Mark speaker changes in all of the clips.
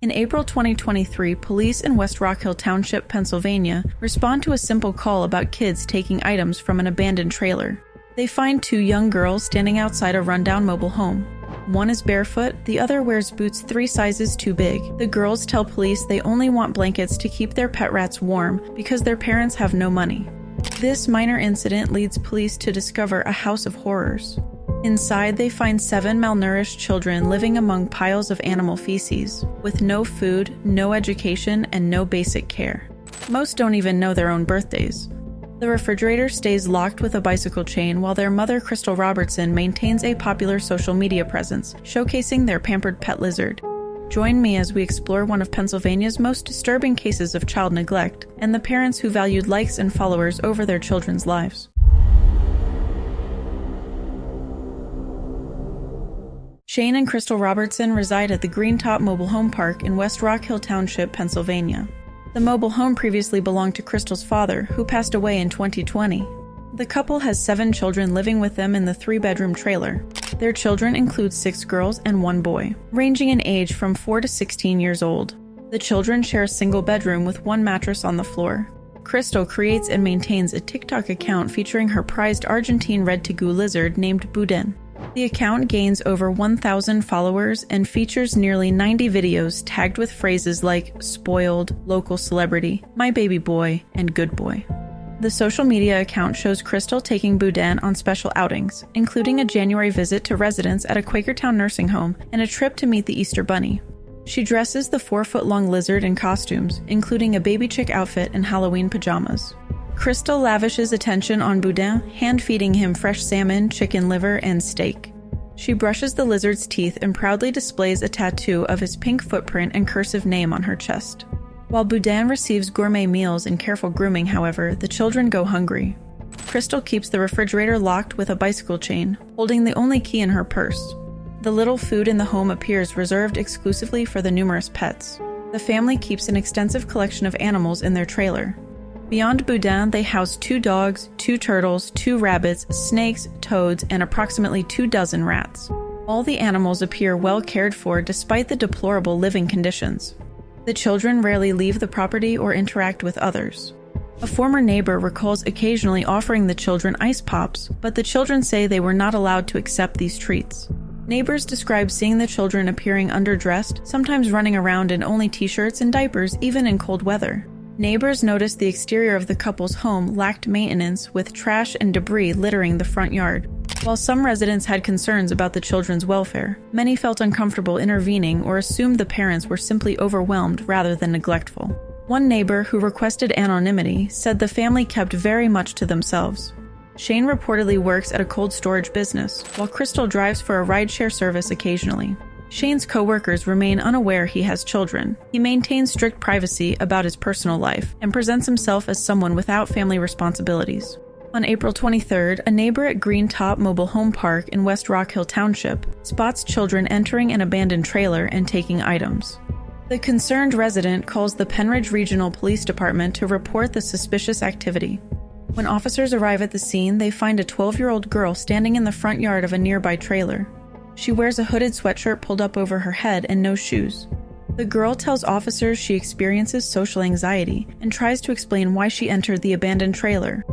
Speaker 1: In April 2023, police in West Rock Hill Township, Pennsylvania, respond to a simple call about kids taking items from an abandoned trailer. They find 2 young girls standing outside a rundown mobile home. One is barefoot, the other wears boots 3 sizes too big. The girls tell police they only want blankets to keep their pet rats warm because their parents have no money. This minor incident leads police to discover a house of horrors. Inside, they find 7 malnourished children living among piles of animal feces, with no food, no education, and no basic care. Most don't even know their own birthdays. The refrigerator stays locked with a bicycle chain while their mother, Crystal Robertson, maintains a popular social media presence, showcasing their pampered pet lizard. Join me as we explore one of Pennsylvania's most disturbing cases of child neglect and the parents who valued likes and followers over their children's lives. Shane and Crystal Robertson reside at the Greentop Mobile Home Park in West Rock Hill Township, Pennsylvania. The mobile home previously belonged to Crystal's father, who passed away in 2020. The couple has 7 children living with them in the 3-bedroom trailer. Their children include 6 girls and 1 boy, ranging in age from 4 to 16 years old. The children share a single bedroom with 1 mattress on the floor. Crystal creates and maintains a TikTok account featuring her prized Argentine red tegu lizard named Boudin. The account gains over 1,000 followers and features nearly 90 videos tagged with phrases like spoiled, local celebrity, my baby boy, and good boy. The social media account shows Crystal taking Boudin on special outings, including a January visit to residents at a Quakertown nursing home and a trip to meet the Easter Bunny. She dresses the 4-foot-long lizard in costumes, including a baby chick outfit and Halloween pajamas. Crystal lavishes attention on Boudin, hand-feeding him fresh salmon, chicken liver, and steak. She brushes the lizard's teeth and proudly displays a tattoo of his pink footprint and cursive name on her chest. While Boudin receives gourmet meals and careful grooming, however, the children go hungry. Crystal keeps the refrigerator locked with a bicycle chain, holding the only key in her purse. The little food in the home appears reserved exclusively for the numerous pets. The family keeps an extensive collection of animals in their trailer. Beyond Boudin, they house 2 dogs, 2 turtles, 2 rabbits, snakes, toads, and approximately 24 rats. All the animals appear well cared for despite the deplorable living conditions. The children rarely leave the property or interact with others. A former neighbor recalls occasionally offering the children ice pops, but the children say they were not allowed to accept these treats. Neighbors describe seeing the children appearing underdressed, sometimes running around in only t-shirts and diapers even in cold weather. Neighbors noticed the exterior of the couple's home lacked maintenance, with trash and debris littering the front yard. While some residents had concerns about the children's welfare, many felt uncomfortable intervening or assumed the parents were simply overwhelmed rather than neglectful. One neighbor, who requested anonymity, said the family kept very much to themselves. Shane reportedly works at a cold storage business, while Crystal drives for a rideshare service occasionally. Shane's co-workers remain unaware he has children. He maintains strict privacy about his personal life and presents himself as someone without family responsibilities. On April 23rd, a neighbor at Greentop Mobile Home Park in West Rock Hill Township spots children entering an abandoned trailer and taking items. The concerned resident calls the Penridge Regional Police Department to report the suspicious activity. When officers arrive at the scene, they find a 12-year-old girl standing in the front yard of a nearby trailer. She wears a hooded sweatshirt pulled up over her head and no shoes. The girl tells officers she experiences social anxiety and tries to explain why she entered the abandoned trailer.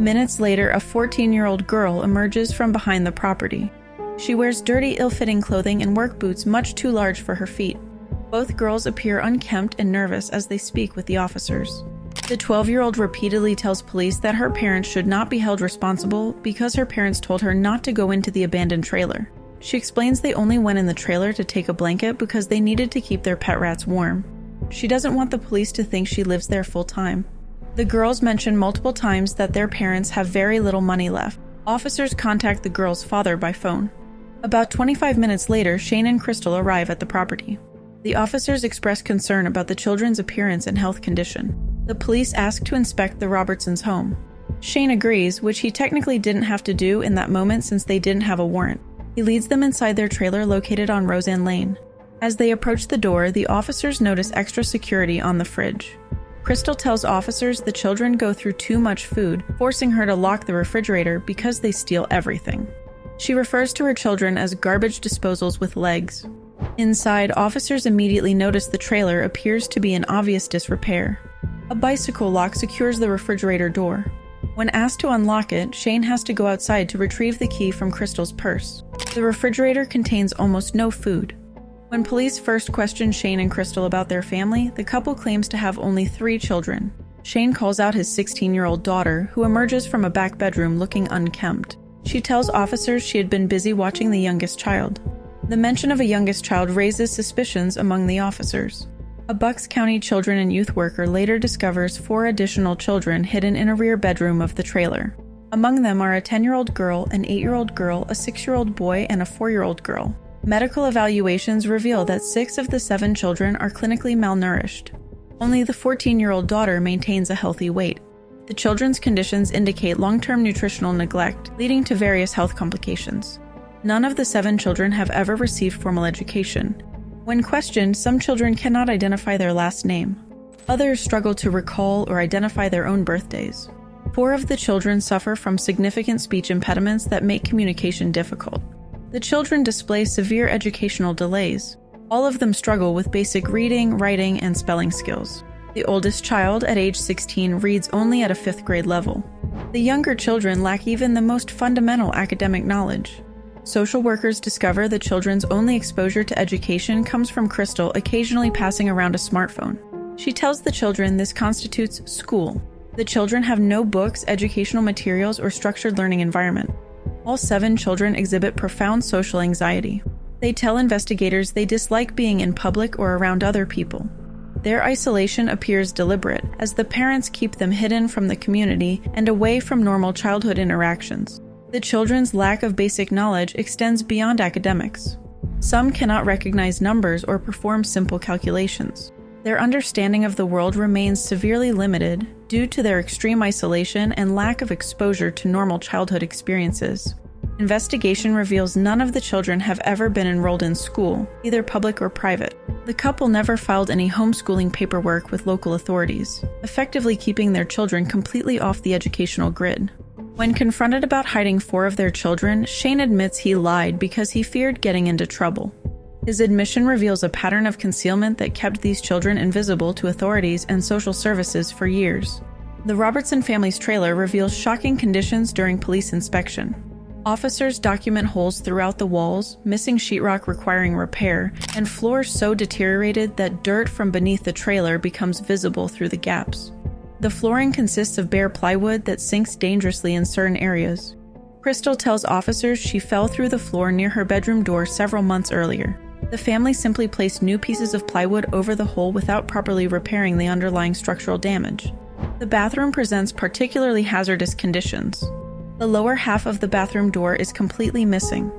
Speaker 1: Minutes later, a 14-year-old girl emerges from behind the property. She wears dirty, ill-fitting clothing and work boots much too large for her feet. Both girls appear unkempt and nervous as they speak with the officers. The 12-year-old repeatedly tells police that her parents should not be held responsible because her parents told her not to go into the abandoned trailer. She explains they only went in the trailer to take a blanket because they needed to keep their pet rats warm. She doesn't want the police to think she lives there full-time. The girls mention multiple times that their parents have very little money left. Officers contact the girl's father by phone. About 25 minutes later, Shane and Crystal arrive at the property. The officers express concern about the children's appearance and health condition. The police ask to inspect the Robertsons' home. Shane agrees, which he technically didn't have to do in that moment since they didn't have a warrant. He leads them inside their trailer located on Roseanne Lane. As they approach the door, the officers notice extra security on the fridge. Crystal tells officers the children go through too much food, forcing her to lock the refrigerator because they steal everything. She refers to her children as garbage disposals with legs. Inside, officers immediately notice the trailer appears to be in obvious disrepair. A bicycle lock secures the refrigerator door. When asked to unlock it, Shane has to go outside to retrieve the key from Crystal's purse. The refrigerator contains almost no food. When police first question Shane and Crystal about their family, the couple claims to have only 3 children. Shane calls out his 16-year-old daughter, who emerges from a back bedroom looking unkempt. She tells officers she had been busy watching the youngest child. The mention of a youngest child raises suspicions among the officers. A Bucks County children and youth worker later discovers 4 additional children hidden in a rear bedroom of the trailer. Among them are a 10-year-old girl, an 8-year-old girl, a 6-year-old boy, and a 4-year-old girl. Medical evaluations reveal that 6 of the 7 children are clinically malnourished. Only the 14-year-old daughter maintains a healthy weight. The children's conditions indicate long-term nutritional neglect, leading to various health complications. None of the 7 children have ever received formal education. When questioned, some children cannot identify their last name. Others struggle to recall or identify their own birthdays. 4 of the children suffer from significant speech impediments that make communication difficult. The children display severe educational delays. All of them struggle with basic reading, writing, and spelling skills. The oldest child, at age 16, reads only at a 5th grade level. The younger children lack even the most fundamental academic knowledge. Social workers discover the children's only exposure to education comes from Crystal occasionally passing around a smartphone. She tells the children this constitutes school. The children have no books, educational materials, or structured learning environment. All 7 children exhibit profound social anxiety. They tell investigators they dislike being in public or around other people. Their isolation appears deliberate, as the parents keep them hidden from the community and away from normal childhood interactions. The children's lack of basic knowledge extends beyond academics. Some cannot recognize numbers or perform simple calculations. Their understanding of the world remains severely limited due to their extreme isolation and lack of exposure to normal childhood experiences. Investigation reveals none of the children have ever been enrolled in school, either public or private. The couple never filed any homeschooling paperwork with local authorities, effectively keeping their children completely off the educational grid. When confronted about hiding 4 of their children, Shane admits he lied because he feared getting into trouble. His admission reveals a pattern of concealment that kept these children invisible to authorities and social services for years. The Robertson family's trailer reveals shocking conditions during police inspection. Officers document holes throughout the walls, missing sheetrock requiring repair, and floors so deteriorated that dirt from beneath the trailer becomes visible through the gaps. The flooring consists of bare plywood that sinks dangerously in certain areas. Crystal tells officers she fell through the floor near her bedroom door several months earlier. The family simply placed new pieces of plywood over the hole without properly repairing the underlying structural damage. The bathroom presents particularly hazardous conditions. The lower half of the bathroom door is completely missing.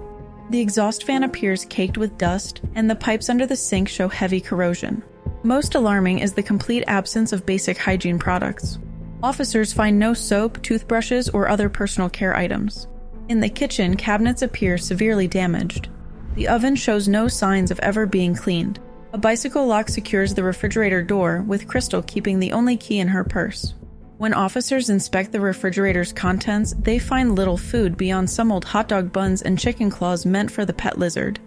Speaker 1: The exhaust fan appears caked with dust, and the pipes under the sink show heavy corrosion. Most alarming is the complete absence of basic hygiene products. Officers find no soap, toothbrushes, or other personal care items. In the kitchen, cabinets appear severely damaged. The oven shows no signs of ever being cleaned. A bicycle lock secures the refrigerator door, with Crystal keeping the only key in her purse. When officers inspect the refrigerator's contents, they find little food beyond some old hot dog buns and chicken claws meant for the pet lizard.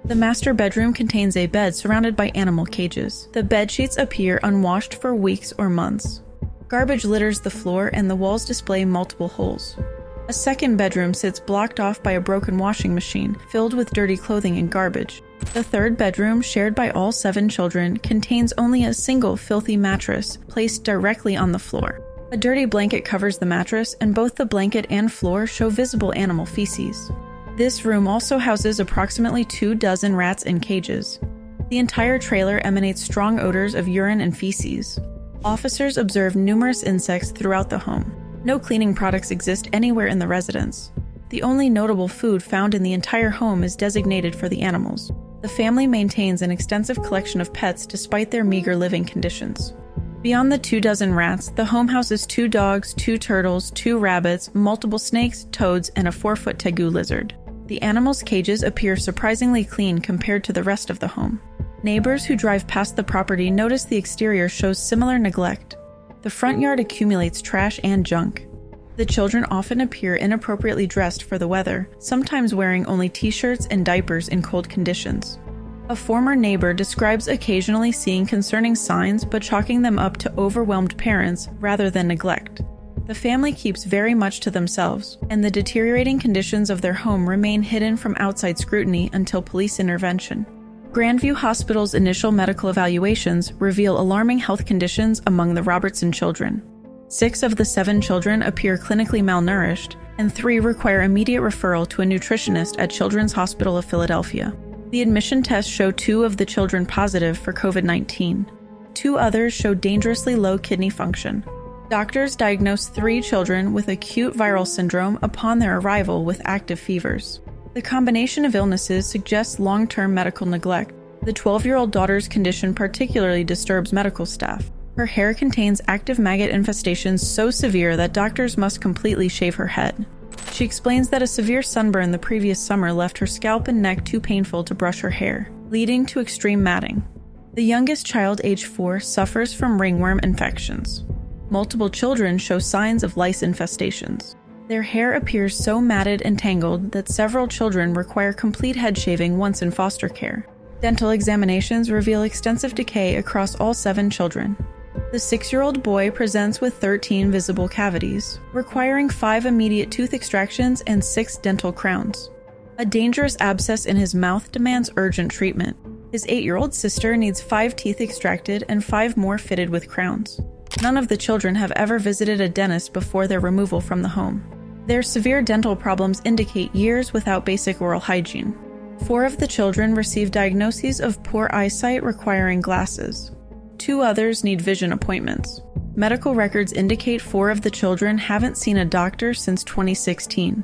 Speaker 1: The master bedroom contains a bed surrounded by animal cages. The bed sheets appear unwashed for weeks or months. Garbage litters the floor and the walls display multiple holes. A second bedroom sits blocked off by a broken washing machine, filled with dirty clothing and garbage. The third bedroom, shared by all 7 children, contains only a single filthy mattress placed directly on the floor. A dirty blanket covers the mattress, and both the blanket and floor show visible animal feces. This room also houses approximately 24 rats in cages. The entire trailer emanates strong odors of urine and feces. Officers observe numerous insects throughout the home. No cleaning products exist anywhere in the residence. The only notable food found in the entire home is designated for the animals. The family maintains an extensive collection of pets despite their meager living conditions. Beyond the 24 rats, the home houses 2 dogs, 2 turtles, 2 rabbits, multiple snakes, toads, and a 4-foot tegu lizard. The animals' cages appear surprisingly clean compared to the rest of the home. Neighbors who drive past the property notice the exterior shows similar neglect. The front yard accumulates trash and junk. The children often appear inappropriately dressed for the weather, sometimes wearing only t-shirts and diapers in cold conditions. A former neighbor describes occasionally seeing concerning signs but chalking them up to overwhelmed parents rather than neglect. The family keeps very much to themselves, and the deteriorating conditions of their home remain hidden from outside scrutiny until police intervention. Grandview Hospital's initial medical evaluations reveal alarming health conditions among the Robertson children. 6 of the 7 children appear clinically malnourished, and 3 require immediate referral to a nutritionist at Children's Hospital of Philadelphia. The admission tests show 2 of the children positive for COVID-19. 2 others show dangerously low kidney function. Doctors diagnosed 3 children with acute viral syndrome upon their arrival with active fevers. The combination of illnesses suggests long-term medical neglect. The 12-year-old daughter's condition particularly disturbs medical staff. Her hair contains active maggot infestations so severe that doctors must completely shave her head. She explains that a severe sunburn the previous summer left her scalp and neck too painful to brush her hair, leading to extreme matting. The youngest child, age 4, suffers from ringworm infections. Multiple children show signs of lice infestations. Their hair appears so matted and tangled that several children require complete head shaving once in foster care. Dental examinations reveal extensive decay across all 7 children. The 6-year-old boy presents with 13 visible cavities, requiring 5 immediate tooth extractions and 6 dental crowns. A dangerous abscess in his mouth demands urgent treatment. His 8-year-old sister needs 5 teeth extracted and 5 more fitted with crowns. None of the children have ever visited a dentist before their removal from the home. Their severe dental problems indicate years without basic oral hygiene. 4 of the children receive diagnoses of poor eyesight requiring glasses. 2 others need vision appointments. Medical records indicate 4 of the children haven't seen a doctor since 2016.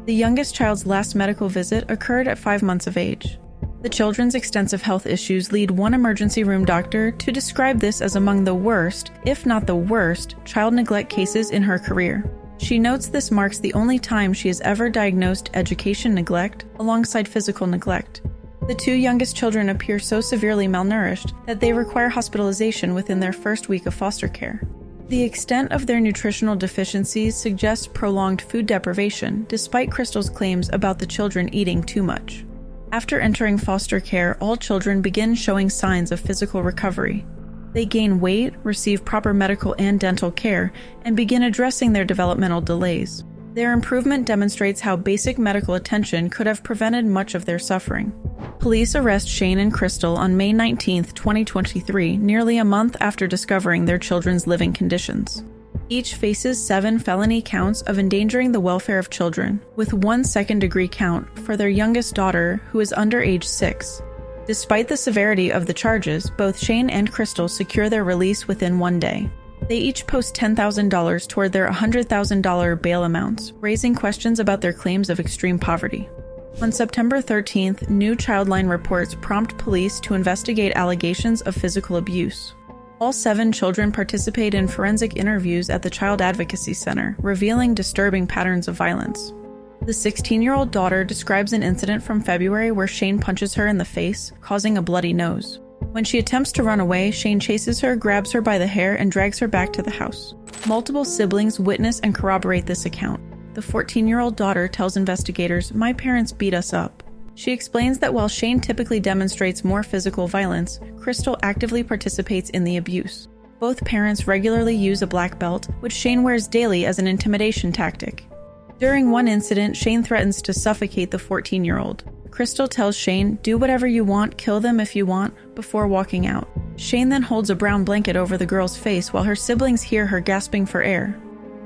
Speaker 1: The youngest child's last medical visit occurred at 5 months of age. The children's extensive health issues lead one emergency room doctor to describe this as among the worst, if not the worst, child neglect cases in her career. She notes this marks the only time she has ever diagnosed education neglect alongside physical neglect. The 2 youngest children appear so severely malnourished that they require hospitalization within their first week of foster care. The extent of their nutritional deficiencies suggests prolonged food deprivation, despite Crystal's claims about the children eating too much. After entering foster care, all children begin showing signs of physical recovery. They gain weight, receive proper medical and dental care, and begin addressing their developmental delays. Their improvement demonstrates how basic medical attention could have prevented much of their suffering. Police arrest Shane and Crystal on May 19, 2023, nearly a month after discovering their children's living conditions. Each faces 7 felony counts of endangering the welfare of children, with 1 second-degree count for their youngest daughter, who is under age 6. Despite the severity of the charges, both Shane and Crystal secure their release within 1 day. They each post $10,000 toward their $100,000 bail amounts, raising questions about their claims of extreme poverty. On September 13th, new Childline reports prompt police to investigate allegations of physical abuse. All 7 children participate in forensic interviews at the Child Advocacy Center, revealing disturbing patterns of violence. The 16-year-old daughter describes an incident from February where Shane punches her in the face, causing a bloody nose. When she attempts to run away, Shane chases her, grabs her by the hair, and drags her back to the house. Multiple siblings witness and corroborate this account. The 14-year-old daughter tells investigators, "My parents beat us up." She explains that while Shane typically demonstrates more physical violence, Crystal actively participates in the abuse. Both parents regularly use a black belt, which Shane wears daily as an intimidation tactic. During one incident, Shane threatens to suffocate the 14-year-old. Crystal tells Shane, "Do whatever you want, kill them if you want," before walking out. Shane then holds a brown blanket over the girl's face while her siblings hear her gasping for air.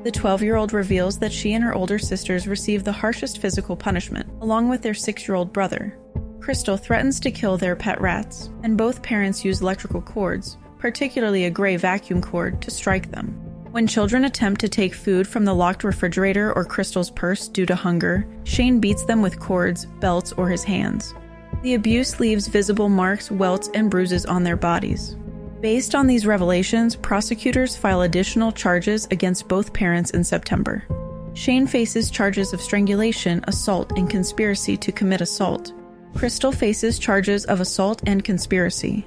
Speaker 1: The 12-year-old reveals that she and her older sisters receive the harshest physical punishment, along with their 6-year-old brother. Crystal threatens to kill their pet rats, and both parents use electrical cords, particularly a gray vacuum cord, to strike them. When children attempt to take food from the locked refrigerator or Crystal's purse due to hunger, Shane beats them with cords, belts, or his hands. The abuse leaves visible marks, welts, and bruises on their bodies. Based on these revelations, prosecutors file additional charges against both parents in September. Shane faces charges of strangulation, assault, and conspiracy to commit assault. Crystal faces charges of assault and conspiracy.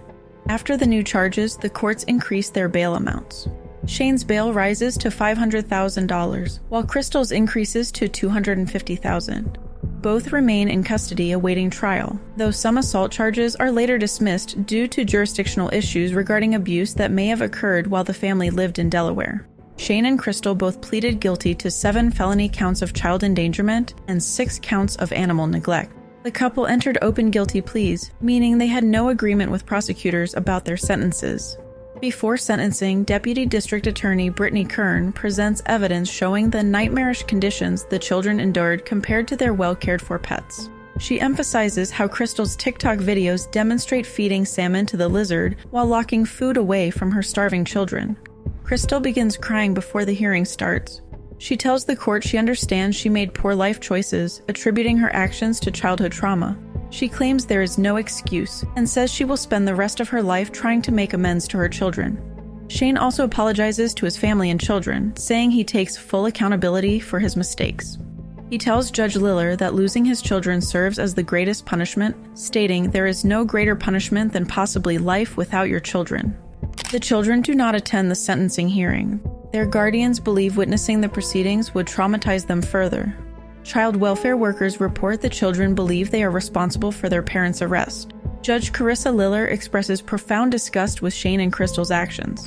Speaker 1: After the new charges, the courts increase their bail amounts. Shane's bail rises to $500,000, while Crystal's increases to $250,000. Both remain in custody awaiting trial, though some assault charges are later dismissed due to jurisdictional issues regarding abuse that may have occurred while the family lived in Delaware. Shane and Crystal both pleaded guilty to 7 felony counts of child endangerment and 6 counts of animal neglect. The couple entered open guilty pleas, meaning they had no agreement with prosecutors about their sentences. Before sentencing, Deputy District Attorney Brittany Kern presents evidence showing the nightmarish conditions the children endured compared to their well-cared-for pets. She emphasizes how Crystal's TikTok videos demonstrate feeding salmon to the lizard while locking food away from her starving children. Crystal begins crying before the hearing starts. She tells the court she understands she made poor life choices, attributing her actions to childhood trauma. She claims there is no excuse and says she will spend the rest of her life trying to make amends to her children. Shane also apologizes to his family and children, saying he takes full accountability for his mistakes. He tells Judge Liller that losing his children serves as the greatest punishment, stating there is no greater punishment than possibly life without your children. The children do not attend the sentencing hearing. Their guardians believe witnessing the proceedings would traumatize them further. Child welfare workers report the children believe they are responsible for their parents' arrest. Judge Carissa Liller expresses profound disgust with Shane and Crystal's actions.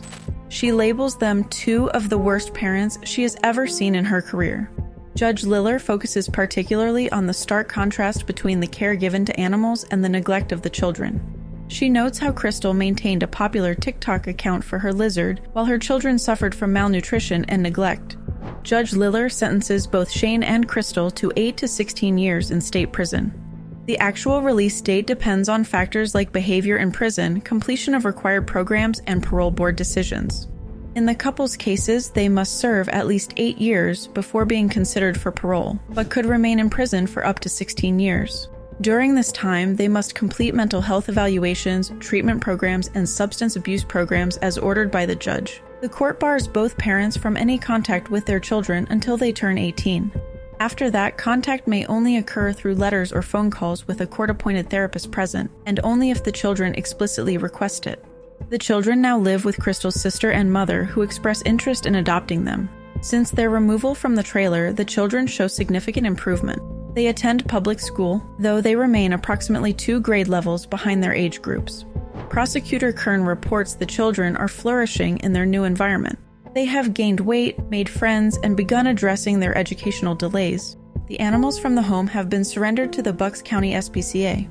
Speaker 1: She labels them 2 of the worst parents she has ever seen in her career. Judge Liller focuses particularly on the stark contrast between the care given to animals and the neglect of the children. She notes how Crystal maintained a popular TikTok account for her lizard, while her children suffered from malnutrition and neglect. Judge Liller sentences both Shane and Crystal to 8 to 16 years in state prison. The actual release date depends on factors like behavior in prison, completion of required programs, and parole board decisions. In the couple's cases, they must serve at least 8 years before being considered for parole, but could remain in prison for up to 16 years. During this time, they must complete mental health evaluations, treatment programs, and substance abuse programs as ordered by the judge. The court bars both parents from any contact with their children until they turn 18. After that, contact may only occur through letters or phone calls with a court-appointed therapist present, and only if the children explicitly request it. The children now live with Crystal's sister and mother, who express interest in adopting them. Since their removal from the trailer, the children show significant improvement. They attend public school, though they remain approximately 2 grade levels behind their age groups. Prosecutor Kern reports the children are flourishing in their new environment. They have gained weight, made friends, and begun addressing their educational delays. The animals from the home have been surrendered to the Bucks County SPCA.